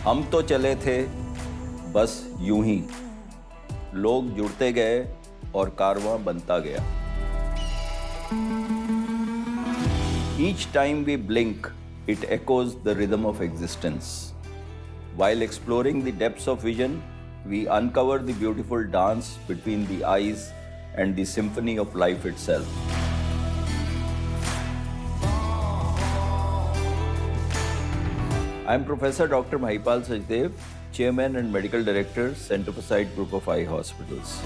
हम तो चले थे बस यूं ही, लोग जुड़ते गए और कारवां बनता गया। Each time we blink, it echoes the rhythm of existence. While exploring the depths of vision, we uncover the beautiful dance between the eyes and the symphony of life itself. I am Professor Dr. Mahipal Sachdev, Chairman and Medical Director, Center for Sight Group of Eye Hospitals.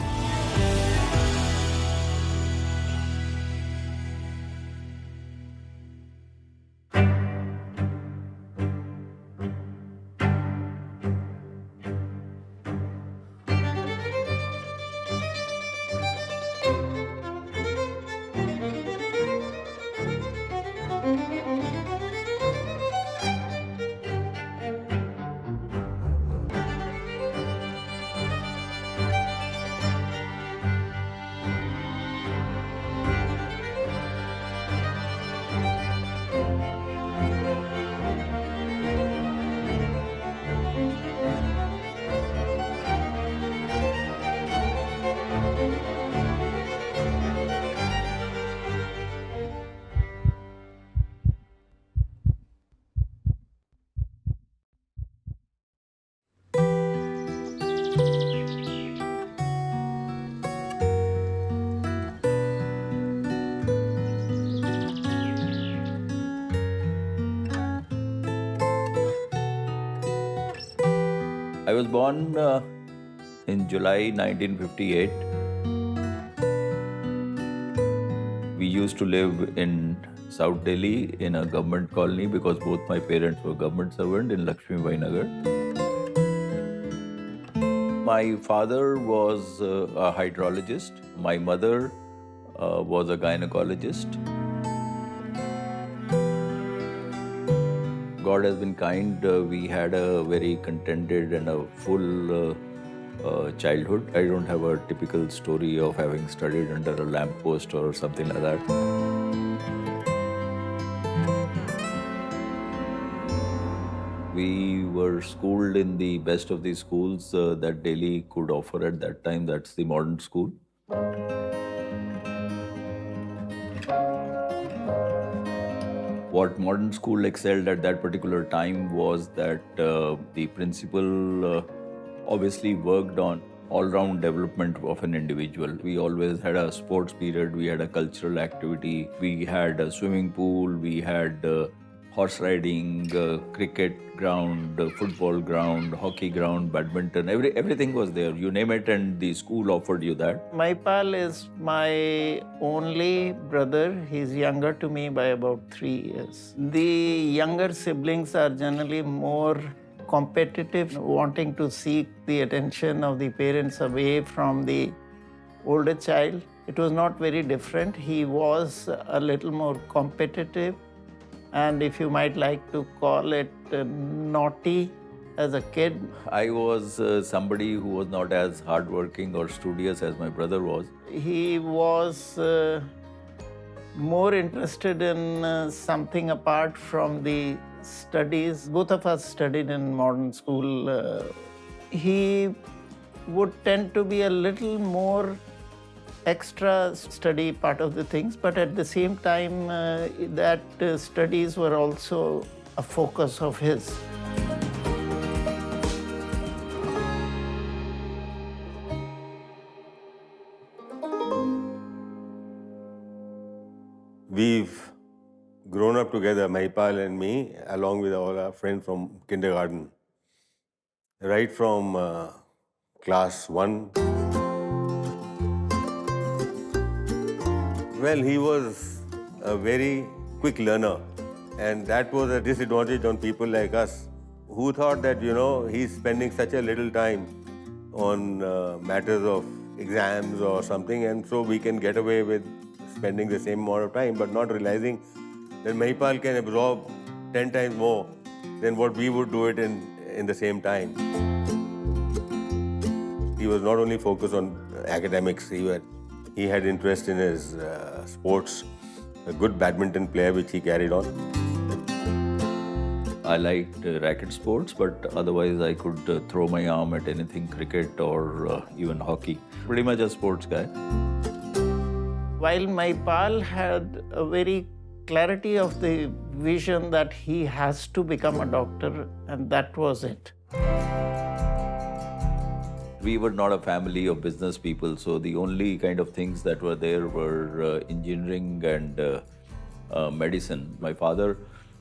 I was born in July 1958. We used to live in South Delhi in a government colony because both my parents were government servants in Lakshmi Bai Nagar. My father was a hydrologist. My mother was a gynecologist. God has been kind. We had a very contented and a full childhood. I don't have a typical story of having studied under a lamppost or something like that. We were schooled in the best of the schools that Delhi could offer at that time. That's the modern school. What modern school excelled at that particular time was that the principal obviously worked on all-round development of an individual. We always had a sports period, we had a cultural activity, we had a swimming pool, we had horse riding, cricket ground, football ground, hockey ground, badminton, everything was there. You name it and the school offered you that. Mahipal is my only brother. He's younger to me by about 3 years. The younger siblings are generally more competitive, wanting to seek the attention of the parents away from the older child. It was not very different. He was a little more competitive, and if you might like to call it naughty as a kid. I was somebody who was not as hardworking or studious as my brother was. He was more interested in something apart from the studies. Both of us studied in modern school. He would tend to be a little more extra study part of the things, but at the same time that studies were also a focus of his. We've grown up together, Mahipal and me, along with all our friends from kindergarten. Right from class 1. Well, he was a very quick learner, and that was a disadvantage on people like us who thought that, he's spending such a little time on matters of exams or something, and so we can get away with spending the same amount of time, but not realizing that Mahipal can absorb 10 times more than what we would do it in the same time. He was not only focused on academics, he had interest in his sports, a good badminton player which he carried on. I liked racket sports, but otherwise I could throw my arm at anything, cricket or even hockey. Pretty much a sports guy. While Mahipal had a very clarity of the vision that he has to become a doctor, and that was it. We were not a family of business people, so the only kind of things that were there were engineering and medicine. My father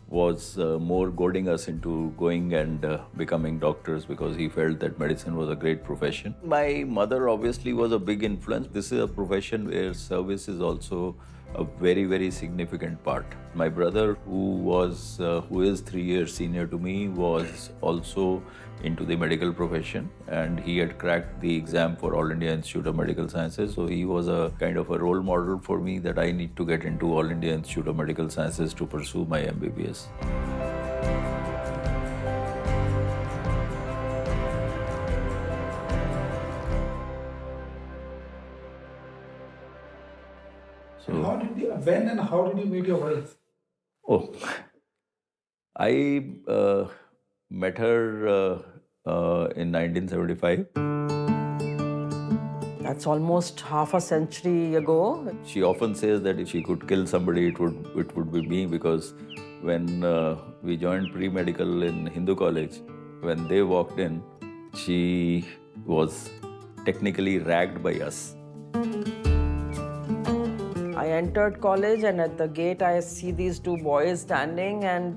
was more goading us into going and becoming doctors because he felt that medicine was a great profession. My mother obviously was a big influence. This is a profession where service is also a very, very significant part. My brother, who is 3 years senior to me, was also into the medical profession, and he had cracked the exam for All India Institute of Medical Sciences. So he was a kind of a role model for me that I need to get into All India Institute of Medical Sciences to pursue my MBBS. And when and how did you meet your wife? Oh, I met her in 1975. That's almost half a century ago. She often says that if she could kill somebody, it would be me, because when we joined pre-medical in Hindu College, when they walked in, she was technically ragged by us. I entered college, and at the gate I see these two boys standing, and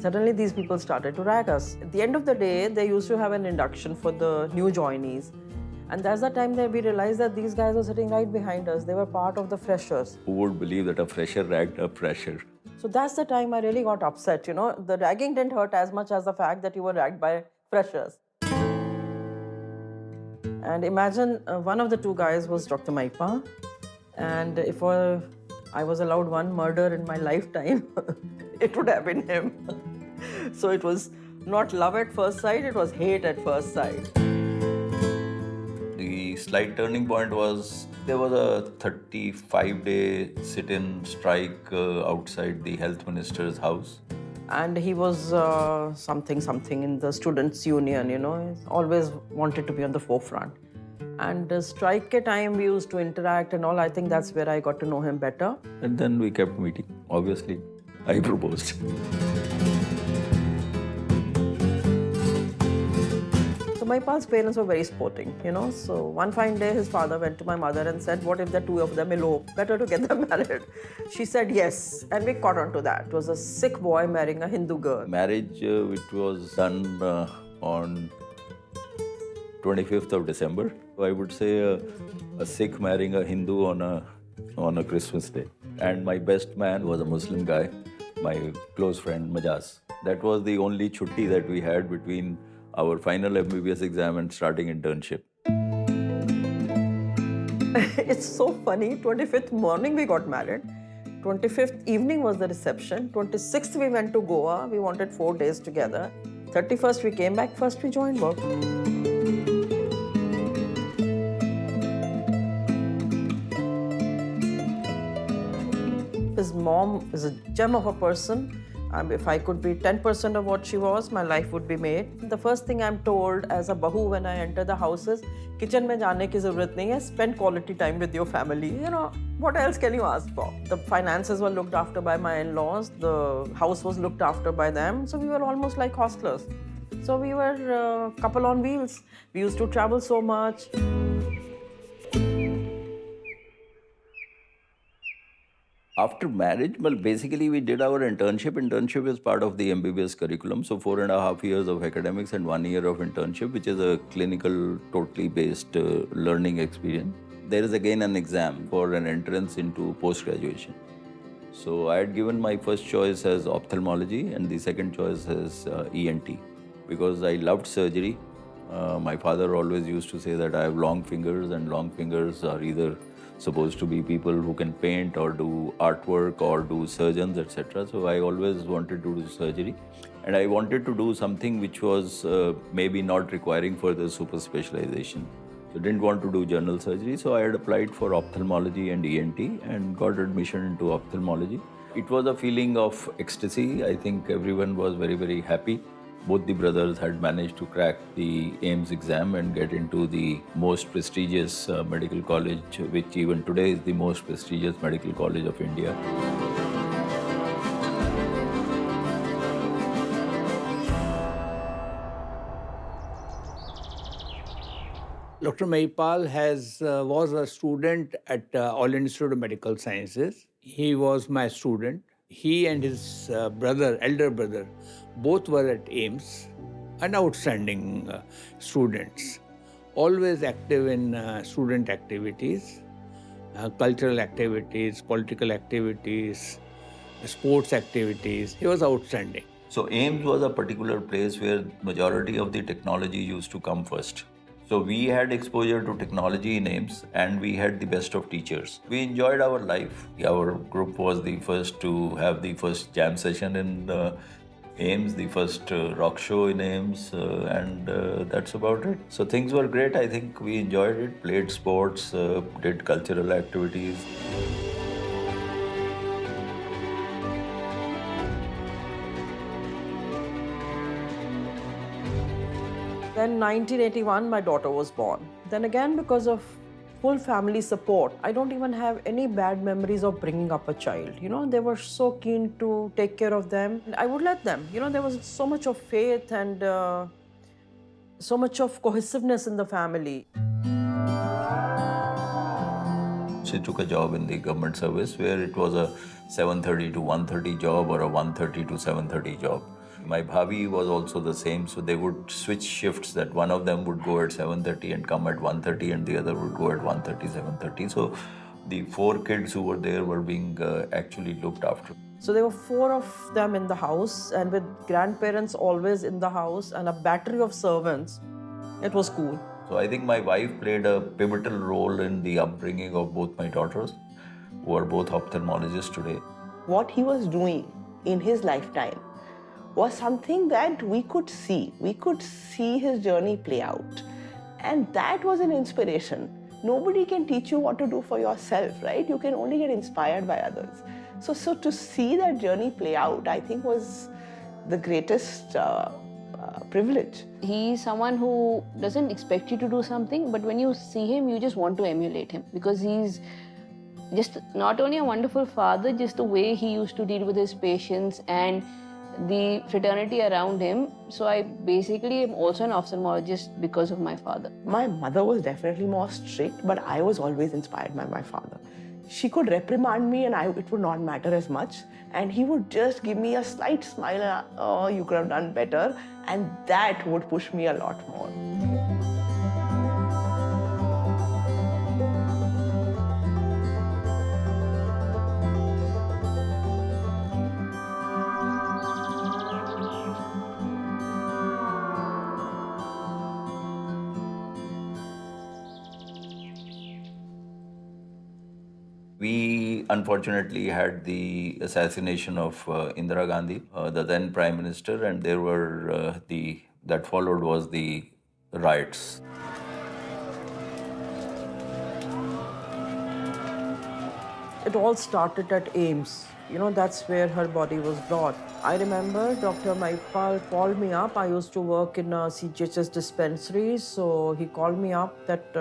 suddenly these people started to rag us. At the end of the day, they used to have an induction for the new joinees. And that's the time that we realized that these guys were sitting right behind us. They were part of the freshers. Who would believe that a fresher ragged a fresher? So that's the time I really got upset. You know, the ragging didn't hurt as much as the fact that you were ragged by freshers. And imagine one of the two guys was Dr. Mahipal. And if I was allowed one murder in my lifetime, it would have been him. So it was not love at first sight, it was hate at first sight. The slight turning point was there was a 35-day sit-in strike outside the health minister's house. And he was something in the students' union, you know, he always wanted to be on the forefront. And strike ke time we used to interact and all. I think that's where I got to know him better. And then we kept meeting. Obviously, I proposed. So Mahipal's parents were very sporting, you know. So one fine day, his father went to my mother and said, what if the two of them elope? Better to get them married. She said yes, and we caught on to that. It was a Sikh boy marrying a Hindu girl. Marriage, which was done on 25th of December. I would say a Sikh marrying a Hindu on a Christmas day. And my best man was a Muslim guy, my close friend Majaz. That was the only chutti that we had between our final MBBS exam and starting internship. It's so funny, 25th morning we got married. 25th evening was the reception. 26th we went to Goa. We wanted 4 days together. 31st we came back. First we joined work. His mom is a gem of a person. If I could be 10% of what she was, my life would be made. The first thing I'm told as a bahu when I enter the house is, kitchen mein jaane ki zarurat nahi hai, spend quality time with your family. You know, what else can you ask for? The finances were looked after by my in-laws. The house was looked after by them. So we were almost like hostlers. So we were a couple on wheels. We used to travel so much. After marriage, well, basically we did our internship. Internship is part of the MBBS curriculum. So 4.5 years of academics and 1 year of internship, which is a clinical, totally based learning experience. There is again an exam for an entrance into post-graduation. So I had given my first choice as ophthalmology and the second choice as ENT, because I loved surgery. My father always used to say that I have long fingers, and long fingers are either supposed to be people who can paint or do artwork or do surgeons, etc. So I always wanted to do surgery, and I wanted to do something which was maybe not requiring further super specialization. So didn't want to do general surgery, so I had applied for ophthalmology and ENT and got admission into ophthalmology. It was a feeling of ecstasy. I think everyone was very, very happy. Both the brothers had managed to crack the AIIMS exam and get into the most prestigious medical college, which even today is the most prestigious medical college of India. Dr. Mahipal was a student at All India Institute of Medical Sciences. He was my student. He and his elder brother, both were at AIIMS, and outstanding students. Always active in student activities, cultural activities, political activities, sports activities. He was outstanding. So AIIMS was a particular place where majority of the technology used to come first. So we had exposure to technology in AIIMS and we had the best of teachers. We enjoyed our life. Our group was the first to have the first jam session in AIIMS, the first rock show in AIIMS, and that's about it. So things were great. I think we enjoyed it, played sports, did cultural activities. Then 1981, my daughter was born. Then again, because of full family support, I don't even have any bad memories of bringing up a child. You know, they were so keen to take care of them. I would let them. You know, there was so much of faith and so much of cohesiveness in the family. She took a job in the government service where it was a 7:30 to 1:30 job or a 1:30 to 7:30 job. My bhabi was also the same, so they would switch shifts, that one of them would go at 7:30 and come at 1:30 and the other would go at 1:30, 7:30. So the 4 kids who were there were being actually looked after. So there were 4 of them in the house, and with grandparents always in the house and a battery of servants, it was cool. So I think my wife played a pivotal role in the upbringing of both my daughters, who are both ophthalmologists today. What he was doing in his lifetime was something that we could see. We could see his journey play out. And that was an inspiration. Nobody can teach you what to do for yourself, right? You can only get inspired by others. So to see that journey play out, I think was the greatest privilege. He's someone who doesn't expect you to do something, but when you see him, you just want to emulate him, because he's just not only a wonderful father, just the way he used to deal with his patients and the fraternity around him. So I basically am also an ophthalmologist because of my father. My mother was definitely more strict, but I was always inspired by my father. She could reprimand me and it would not matter as much. And he would just give me a slight smile, oh, you could have done better. And that would push me a lot more. We unfortunately had the assassination of Indira Gandhi, the then Prime Minister, and there were that followed was the riots. It all started at AIIMS. You know, that's where her body was brought. I remember Dr. Mahipal called me up. I used to work in a CGHS dispensary, so he called me up that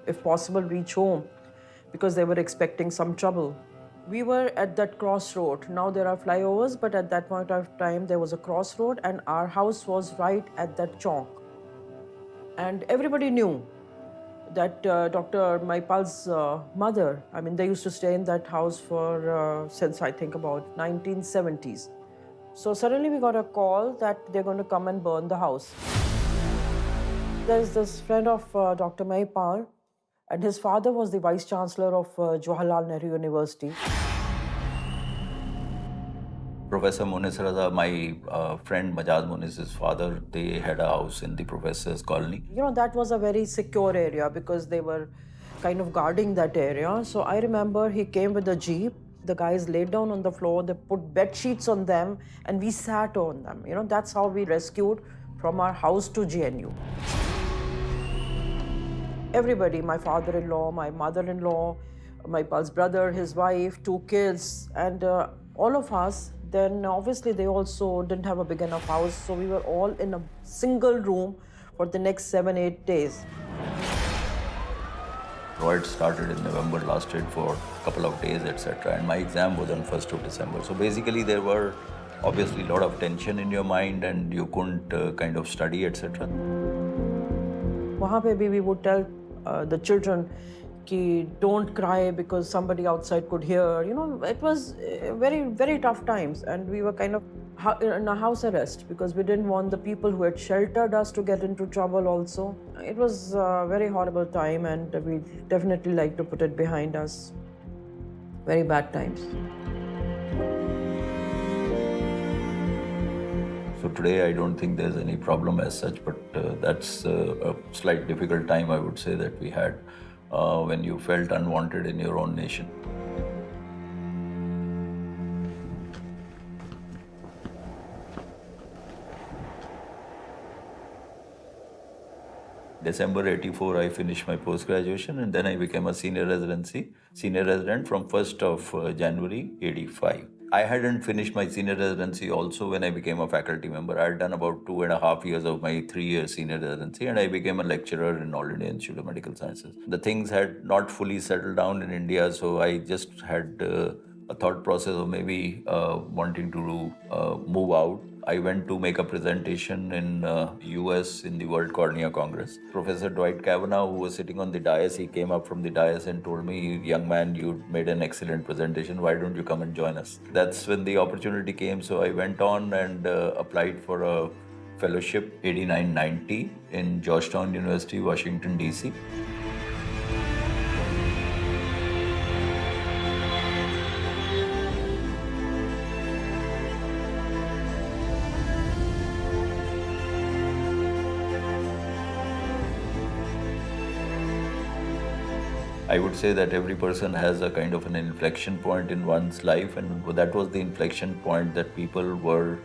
if possible, reach home, because they were expecting some trouble. We were at that crossroad. Now there are flyovers, but at that point of time, there was a crossroad and our house was right at that chowk. And everybody knew that Dr. Mahipal's mother, I mean, they used to stay in that house for, since I think about 1970s. So suddenly we got a call that they're going to come and burn the house. There's this friend of Dr. Mahipal, and his father was the Vice Chancellor of Jawaharlal Nehru University. Professor Munis Raza, my friend Majaz Munis's father, they had a house in the professor's colony. You know, that was a very secure area because they were kind of guarding that area. So I remember he came with a jeep. The guys laid down on the floor, they put bed sheets on them, and we sat on them. You know, that's how we rescued from our house to GNU. Everybody, my father-in-law, my mother-in-law, Mahipal's brother, his wife, 2 kids, and all of us. Then obviously they also didn't have a big enough house, so we were all in a single room for the next 7-8 days. Riots started in November, lasted for a couple of days, etc. And my exam was on 1st of December. So basically there were obviously a lot of tension in your mind and you couldn't kind of study, etc. वहाँ पे भी we would tell the children कि don't cry because somebody outside could hear. You know, it was very, very tough times, and we were kind of in a house arrest because we didn't want the people who had sheltered us to get into trouble also. It was a very horrible time, and we definitely like to put it behind us. Very bad times. So today I don't think there's any problem as such, but that's a slight difficult time I would say that we had when you felt unwanted in your own nation. December 84, I finished my post-graduation and then I became a senior resident from 1st of January 85. I hadn't finished my senior residency also when I became a faculty member. I had done about 2.5 years of my 3-year senior residency and I became a lecturer in All India Institute of Medical Sciences. The things had not fully settled down in India, so I just had a thought process of maybe wanting to move out. I went to make a presentation in US in the World Cornea Congress. Professor Dwight Kavanagh, who was sitting on the dais, he came up from the dais and told me, "Young man, you made an excellent presentation. Why don't you come and join us?" That's when the opportunity came. So I went on and applied for a fellowship 89-90 in Georgetown University, Washington, DC. I would say that every person has a kind of an inflection point in one's life, and that was the inflection point that people were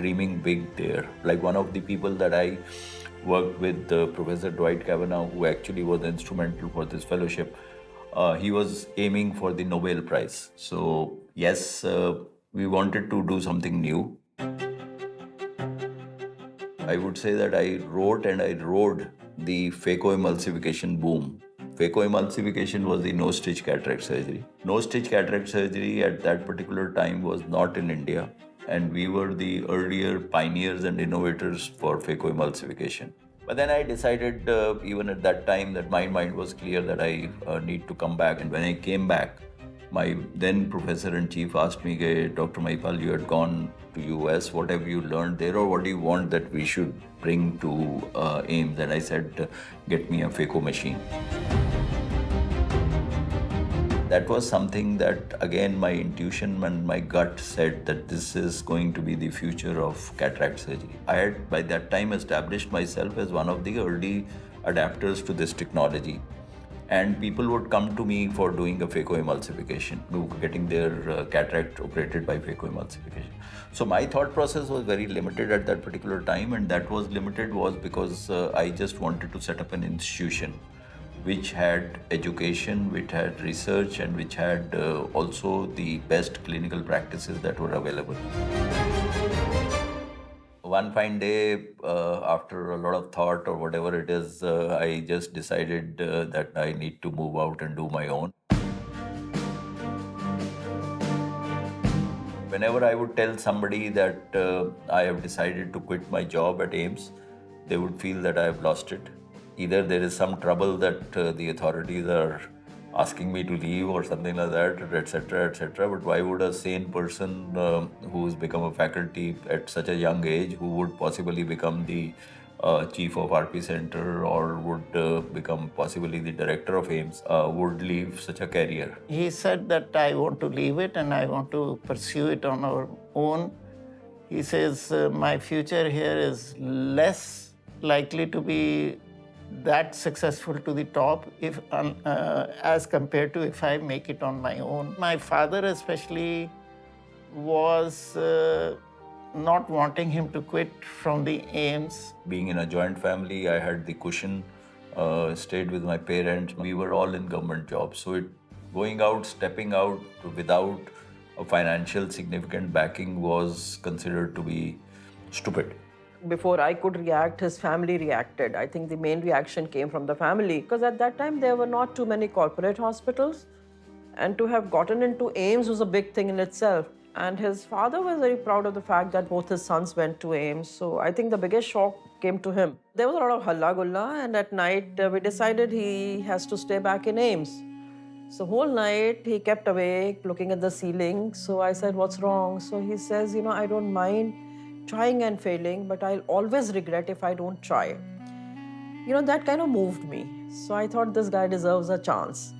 dreaming big there. Like one of the people that I worked with, Professor Dwight Kavanagh, who actually was instrumental for this fellowship, he was aiming for the Nobel Prize. So yes, we wanted to do something new. I would say that I wrote and I rode the phacoemulsification boom. Phacoemulsification was the no-stitch cataract surgery. No-stitch cataract surgery at that particular time was not in India, and we were the earlier pioneers and innovators for phacoemulsification. But then I decided, even at that time, that my mind was clear that I need to come back. And when I came back, my then professor in chief asked me, "Dr. Mahipal, you had gone to US. What have you learned there, or what do you want that we should bring to AIIMS?" And I said, "Get me a phaco machine." That was something that, again, my intuition and my gut said that this is going to be the future of cataract surgery. I had, by that time, established myself as one of the early adapters to this technology. And people would come to me for doing a phacoemulsification, getting their cataract operated by phacoemulsification. So my thought process was very limited at that particular time, and that was limited was because I just wanted to set up an institution which had education, which had research, and which had also the best clinical practices that were available. One fine day, after a lot of thought or whatever it is, I just decided that I need to move out and do my own. Whenever I would tell somebody that I have decided to quit my job at AIIMS, they would feel that I have lost it. Either there is some trouble that the authorities are asking me to leave or something like that, etc., etc. But why would a sane person who's become a faculty at such a young age, who would possibly become the chief of RP Center or would become possibly the director of AIIMS, would leave such a career? He said that I want to leave it and I want to pursue it on our own. He says, my future here is less likely to be that successful to the top if as compared to if I make it on my own. My father especially was not wanting him to quit from the AIIMS. Being in a joint family, I had the cushion, stayed with my parents. We were all in government jobs. So going out, stepping out without a financial significant backing was considered to be stupid. Before I could react, his family reacted. I think the main reaction came from the family because at that time there were not too many corporate hospitals, and to have gotten into AIIMS was a big thing in itself. And his father was very proud of the fact that both his sons went to AIIMS. So I think the biggest shock came to him. There was a lot of halla gulla, and at night we decided he has to stay back in AIIMS. So whole night he kept awake looking at the ceiling. So I said, what's wrong? So he says, I don't mind trying and failing, but I'll always regret if I don't try. That kind of moved me. So I thought this guy deserves a chance.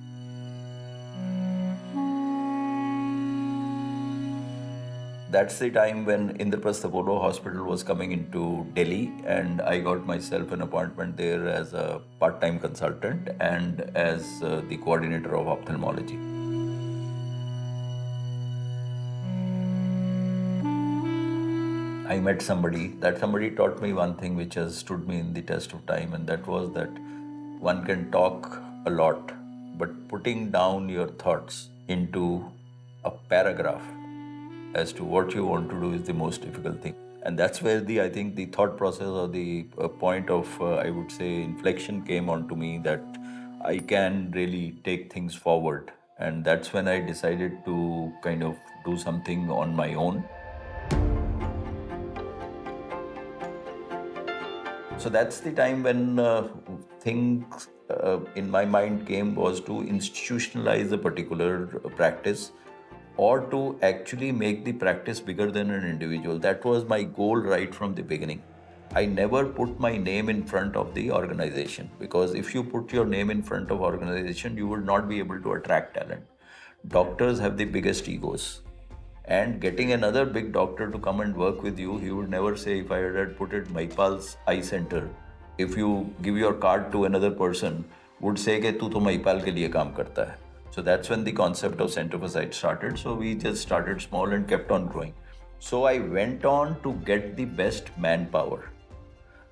That's the time when Indraprastha Apollo Hospital was coming into Delhi, and I got myself an appointment there as a part-time consultant and as the coordinator of ophthalmology. I met somebody. That somebody taught me one thing which has stood me in the test of time, and that was that one can talk a lot, but putting down your thoughts into a paragraph as to what you want to do is the most difficult thing. And that's where I think the thought process or the point of, I would say, inflection came onto me that I can really take things forward. And that's when I decided to kind of do something on my own. So that's the time when things in my mind came was to institutionalize a particular practice, or to actually make the practice bigger than an individual. That was my goal right from the beginning. I never put my name in front of the organization, because if you put your name in front of organization, you would not be able to attract talent. Doctors have the biggest egos. And getting another big doctor to come and work with you, he would never say, if I had put it Mahipal's Eye Center, if you give your card to another person, would say कि तू तो Mahipal के लिए काम करता है. So that's when the concept of Center for Sight started. So we just started small and kept on growing. So I went on to get the best manpower.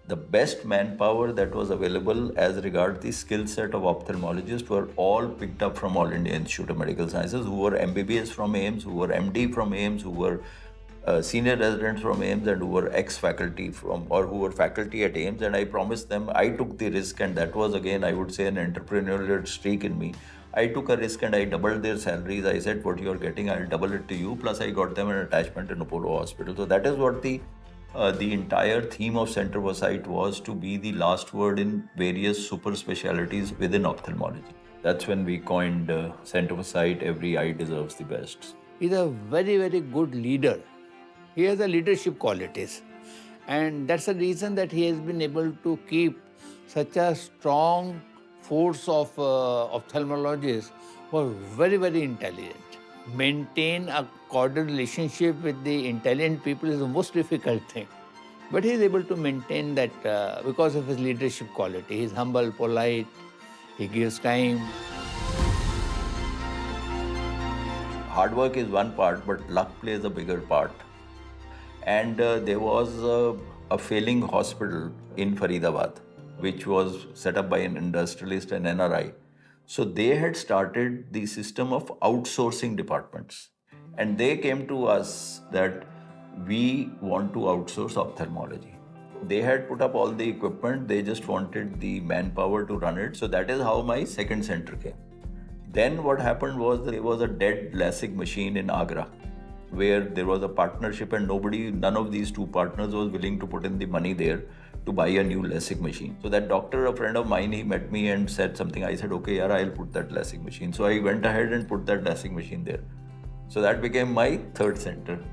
The best manpower that was available as regards the skill set of ophthalmologists were all picked up from All India Institute of Medical Sciences, who were MBBS from AIIMS, who were MD from AIIMS, who were senior residents from AIIMS, and who were ex-faculty from, or who were faculty at AIIMS. And I promised them, I took the risk, and that was again, I would say, an entrepreneurial streak in me. I took a risk and I doubled their salaries. I said, what you're getting, I'll double it to you. Plus I got them an attachment in Apollo Hospital. So that is what the entire theme of Center for Sight was, to be the last word in various super specialities within ophthalmology. That's when we coined Center for Sight, every eye deserves the best. He's a very, very good leader. He has a leadership qualities. And that's the reason that he has been able to keep such a strong force of ophthalmologists who are very, very intelligent. Maintain a cordial relationship with the intelligent people is the most difficult thing. But he is able to maintain that because of his leadership quality. He is humble, polite, he gives time. Hard work is one part, but luck plays a bigger part. And there was a failing hospital in Faridabad, which was set up by an industrialist and NRI. So they had started the system of outsourcing departments. And they came to us that we want to outsource ophthalmology. They had put up all the equipment, they just wanted the manpower to run it. So that is how my second center came. Then what happened was there was a dead LASIK machine in Agra, where there was a partnership and none of these two partners was willing to put in the money there to buy a new LASIK machine. So that doctor, a friend of mine, he met me and said something. I said, okay, I'll put that LASIK machine. So I went ahead and put that LASIK machine there. So that became my third center.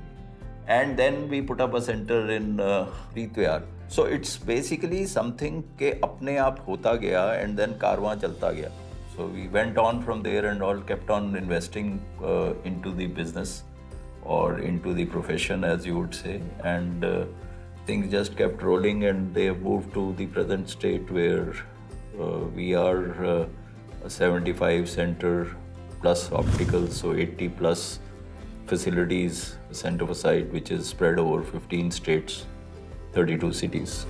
And then we put up a center in Ritwiyar. So it's basically something ke apne aap hota gaya and then karwan chalta gaya. So we went on from there and all kept on investing into the business or into the profession, as you would say. And things just kept rolling, and they have moved to the present state where we are a 75 center plus opticals, so 80 plus facilities, Center for Sight, which is spread over 15 states, 32 cities.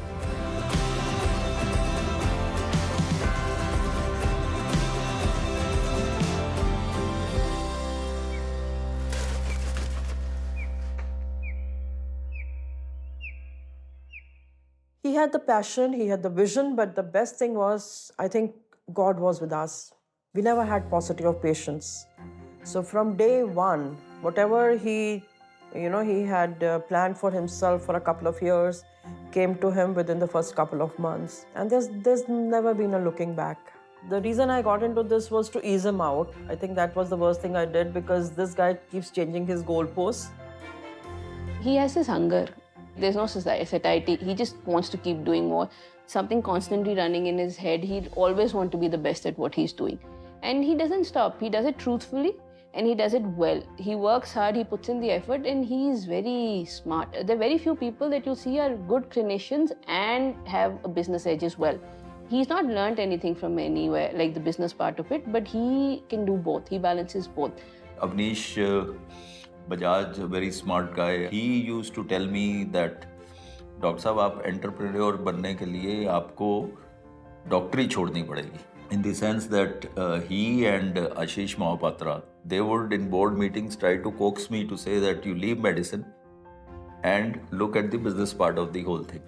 He had the passion, he had the vision, but the best thing was, I think God was with us. We never had paucity of patience. So from day one, whatever he had planned for himself for a couple of years, came to him within the first couple of months. And there's never been a looking back. The reason I got into this was to ease him out. I think that was the worst thing I did, because this guy keeps changing his goalposts. He has this hunger. There's no satiety. He just wants to keep doing more. Something constantly running in his head. He'd always want to be the best at what he's doing. And he doesn't stop. He does it truthfully and he does it well. He works hard, he puts in the effort, and he's very smart. There are very few people that you see are good clinicians and have a business edge as well. He's not learned anything from anywhere, like the business part of it, but he can do both. He balances both. Avnish Bajaj, a very smart guy, he used to tell me that, doctor साहब आप entrepreneur बनने के लिए आपको डॉक्टरी छोड़नी पड़ेगी. In the sense that he and Ashish Mahapatra, they would in board meetings try to coax me to say that you leave medicine and look at the business part of the whole thing.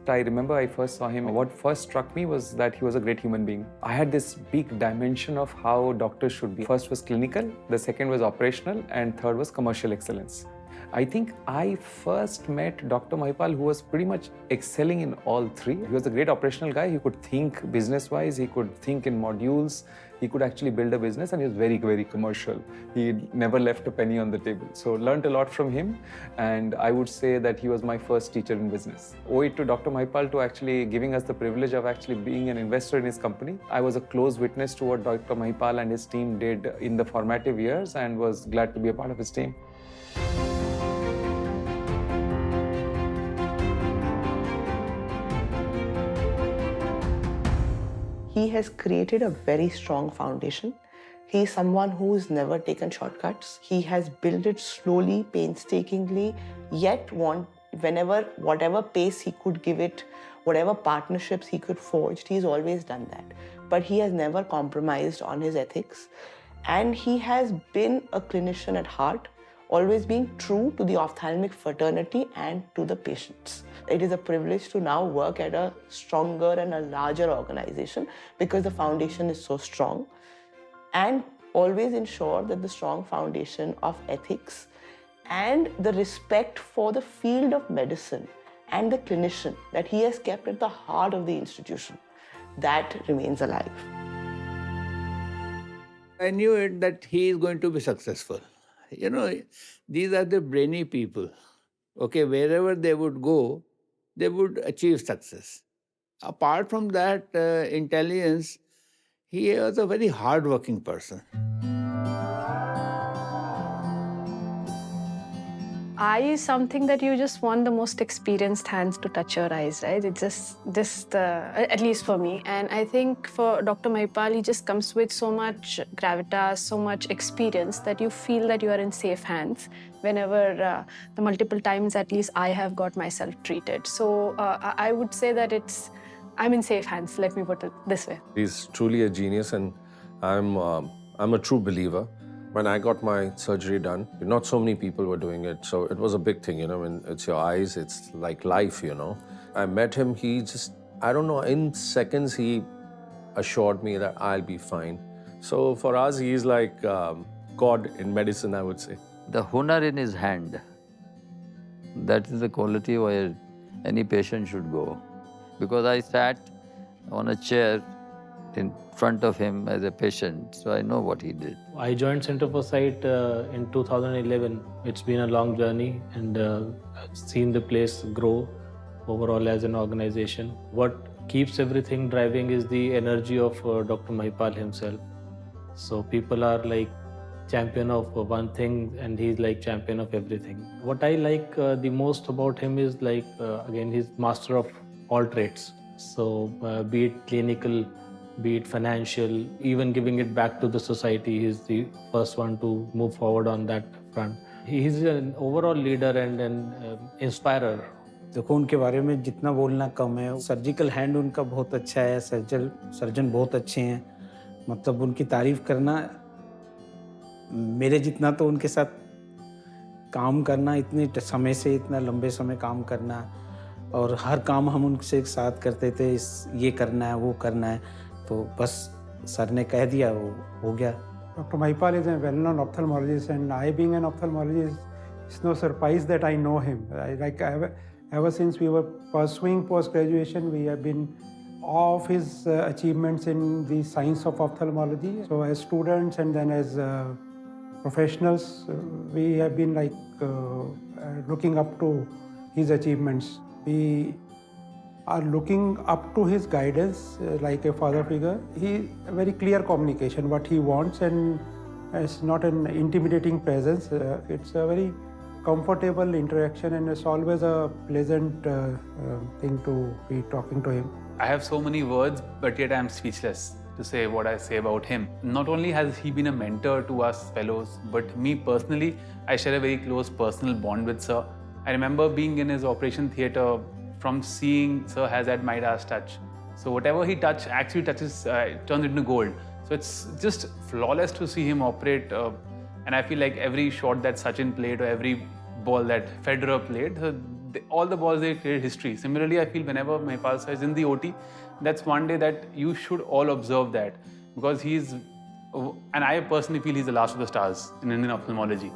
I remember I first saw him. What first struck me was that he was a great human being. I had this big dimension of how doctors should be. First was clinical, the second was operational, and third was commercial excellence. I think I first met Dr. Mahipal, who was pretty much excelling in all three. He was a great operational guy. He could think business-wise, he could think in modules, he could actually build a business, and he was very, very commercial. He never left a penny on the table. So learned a lot from him, and I would say that he was my first teacher in business. Owe it to Dr. Mahipal to actually giving us the privilege of actually being an investor in his company. I was a close witness to what Dr. Mahipal and his team did in the formative years and was glad to be a part of his team. He has created a very strong foundation. He is someone who's never taken shortcuts. He has built it slowly, painstakingly, yet whatever pace he could give it, whatever partnerships he could forge, he's always done that. But he has never compromised on his ethics. And he has been a clinician at heart, always being true to the ophthalmic fraternity and to the patients. It is a privilege to now work at a stronger and a larger organization because the foundation is so strong, and always ensure that the strong foundation of ethics and the respect for the field of medicine and the clinician that he has kept at the heart of the institution, that remains alive. I knew it that he is going to be successful. You know, these are the brainy people. Okay, wherever they would go, they would achieve success. Apart from that intelligence, he was a very hard-working person. Eye is something that you just want the most experienced hands to touch your eyes, right? It's just at least for me. And I think for Dr. Mahipal, he just comes with so much gravitas, so much experience that you feel that you are in safe hands whenever the multiple times at least I have got myself treated. So I would say that I'm in safe hands, let me put it this way. He's truly a genius, and I'm a true believer. When I got my surgery done, not so many people were doing it, so it was a big thing, you know. When it's your eyes, it's like life, you know. I met him, he just, I don't know, in seconds he assured me that I'll be fine. So for us, he's like God in medicine, I would say. The hunar in his hand, that is the quality where any patient should go. Because I sat on a chair in front of him as a patient, so I know what he did. I joined Center for Sight in 2011. It's been a long journey, and I've seen the place grow overall as an organization. What keeps everything driving is the energy of Dr. Mahipal himself. So people are like champion of one thing, and he's like champion of everything. What I like the most about him is like, again, he's master of all trades. So be it clinical, be it financial, even giving it back to the society, he's the first one to move forward on that front. He's an overall leader and an inspirer. देखो उनके बारे में जितना बोलना कम है. Surgical hand उनका बहुत अच्छा है, सर्जन बहुत अच्छे हैं. मतलब उनकी तारीफ करना, मेरे जितना तो उनके साथ काम करना, इतने समय से इतना लंबे समय काम करना, और हर काम हम उनसे एक साथ करते थे, ये करना है, वो करना है, तो बस सर ने कह दिया, वो हो गया। Dr. Mahipal is a well-known ophthalmologist, and I, being an ophthalmologist, it's no surprise that I know him. Ever since we were pursuing post-graduation, we have been of his achievements in the science of ophthalmology. So as students and then as professionals, we have been looking up to his achievements. We are looking up to his guidance like a father figure. He very clear communication, what he wants, and it's not an intimidating presence. It's a very comfortable interaction, and it's always a pleasant thing to be talking to him. I have so many words, but yet I'm speechless to say what I say about him. Not only has he been a mentor to us fellows, but me personally, I share a very close personal bond with Sir. I remember being in his operation theatre, from seeing Sir has that Midas touch. So whatever he actually touches, turns into gold. So it's just flawless to see him operate. And I feel like every shot that Sachin played or every ball that Federer played, all the balls they created history. Similarly, I feel whenever Mahipal Sir is in the OT, that's one day that you should all observe that, because he's, and I personally feel he's the last of the stars in Indian ophthalmology.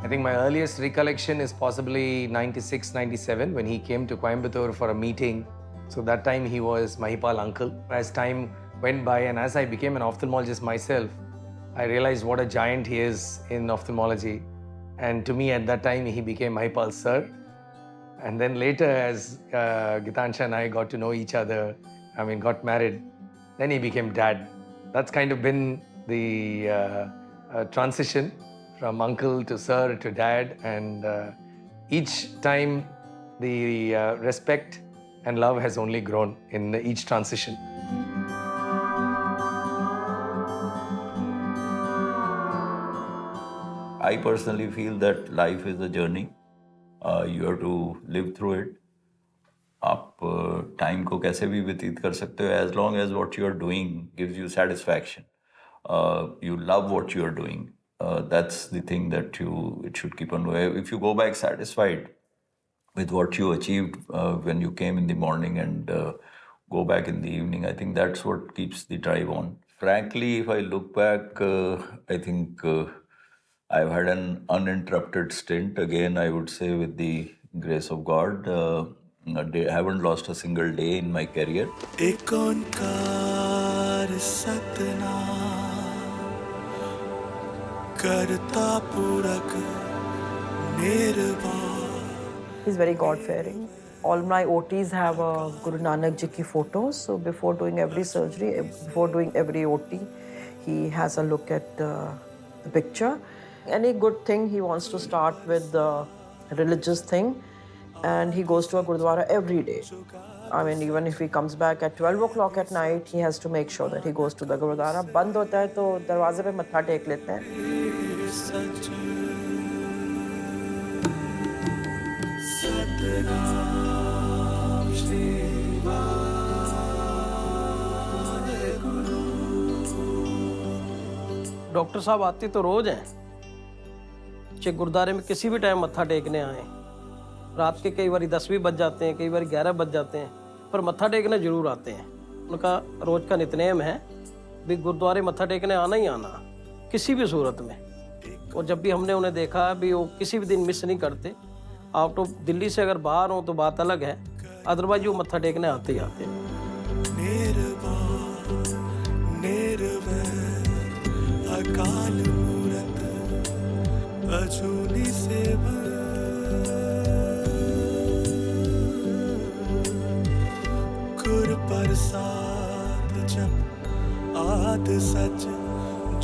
I think my earliest recollection is possibly 96, 97 when he came to Coimbatore for a meeting. So that time he was Mahipal uncle. As time went by and as I became an ophthalmologist myself, I realized what a giant he is in ophthalmology. And to me at that time he became Mahipal sir. And then later as Gitansha and I got to know each other, got married, then he became dad. That's kind of been the transition from uncle to sir to dad, and each time the respect and love has only grown in each transition. I personally feel that life is a journey. You have to live through it. आप time को कैसे भी व्यतीत कर सकते हो, as long as what you are doing gives you satisfaction. You love what you are doing. That's the thing that it should keep on. If you go back satisfied with what you achieved when you came in the morning and go back in the evening, I think that's what keeps the drive on. Frankly, if I look back, I think I've had an uninterrupted stint. Again, I would say with the grace of God, I haven't lost a single day in my career. He's very God-fearing. All my OTs have a Guru Nanak Ji ki photos. So before doing every surgery, before doing every OT, he has a look at the picture. Any good thing, he wants to start with the religious thing. And he goes to a Gurudwara every day. Even if he comes back at 12 o'clock at night, he has to make sure that he goes to the Gurudwara. Band hota hai to darwaze pe matha tek lete hain. Doctor साहब आते तो रोज हैं, चाहे गुरुद्वारे में किसी भी time मत्था टेकने आए। रात के कई बार 10 भी बज जाते हैं, कई बार 11 बज जाते हैं, पर मत्था टेकने जरूर आते हैं। उनका रोज का नित्यनेम है भी गुरुद्वारे मत्था टेकने आना ही आना, किसी भी सूरत में। और जब भी हमने उन्हें देखा भी वो किसी भी दिन मिस नहीं करते। आउट ऑफ दिल्ली से अगर बाहर हो तो बात अलग है, अदरवाइज वो मत्था टेकने आते ही आते हैं। अकाल मूरत अजूनी सेवा गुर प्रसाद जप आद सच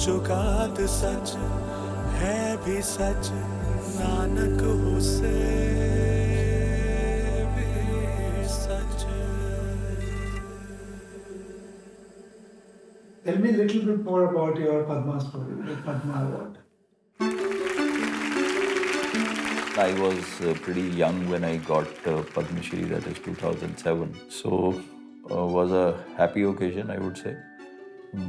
जुगाद सच है भी सच नानक होसे भी सच। Tell me a little bit more about your Padma story, the Padma Award. I was pretty young when I got Padma Shri, that is 2007. So was a happy occasion, I would say.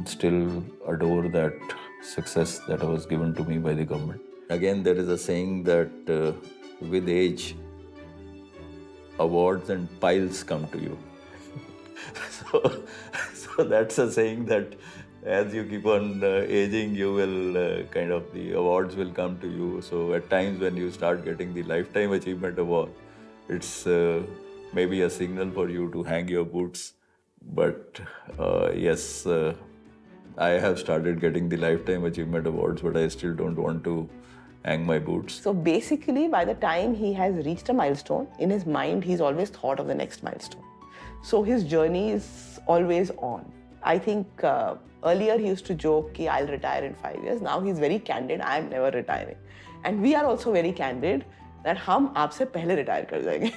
Still adore that success that was given to me by the government. Again, there is a saying that with age, awards and piles come to you. So that's a saying that as you keep on aging, you will the awards will come to you. So at times when you start getting the Lifetime Achievement Award, it's maybe a signal for you to hang your boots. But yes, I have started getting the Lifetime Achievement Awards, but I still don't want to hang my boots. So basically, by the time he has reached a milestone, in his mind, he's always thought of the next milestone. So his journey is always on. I think earlier he used to joke that I'll retire in 5 years. Now he's very candid, I'm never retiring. And we are also very candid that hum aapse pehle retire kar jayenge.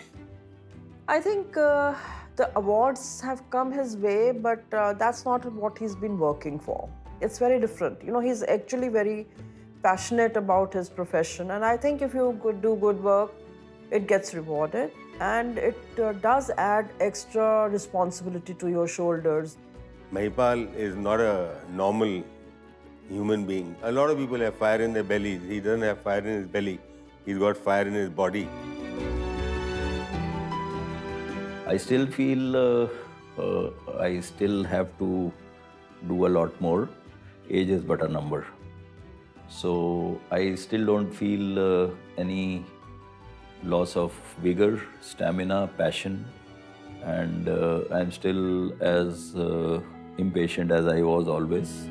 I think the awards have come his way, but that's not what he's been working for. It's very different. You know, he's actually very passionate about his profession, and I think if you could do good work, it gets rewarded, and it does add extra responsibility to your shoulders. Mahipal is not a normal human being. A lot of people have fire in their bellies. He doesn't have fire in his belly. He's got fire in his body. I still feel I still have to do a lot more. Age is but a number. So I still don't feel any loss of vigor, stamina, passion, and I'm still as impatient as I was always.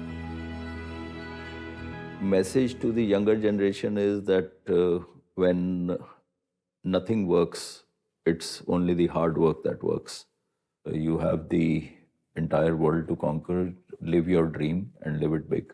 Message to the younger generation is that when nothing works, it's only the hard work that works. You have the entire world to conquer. Live your dream and live it big.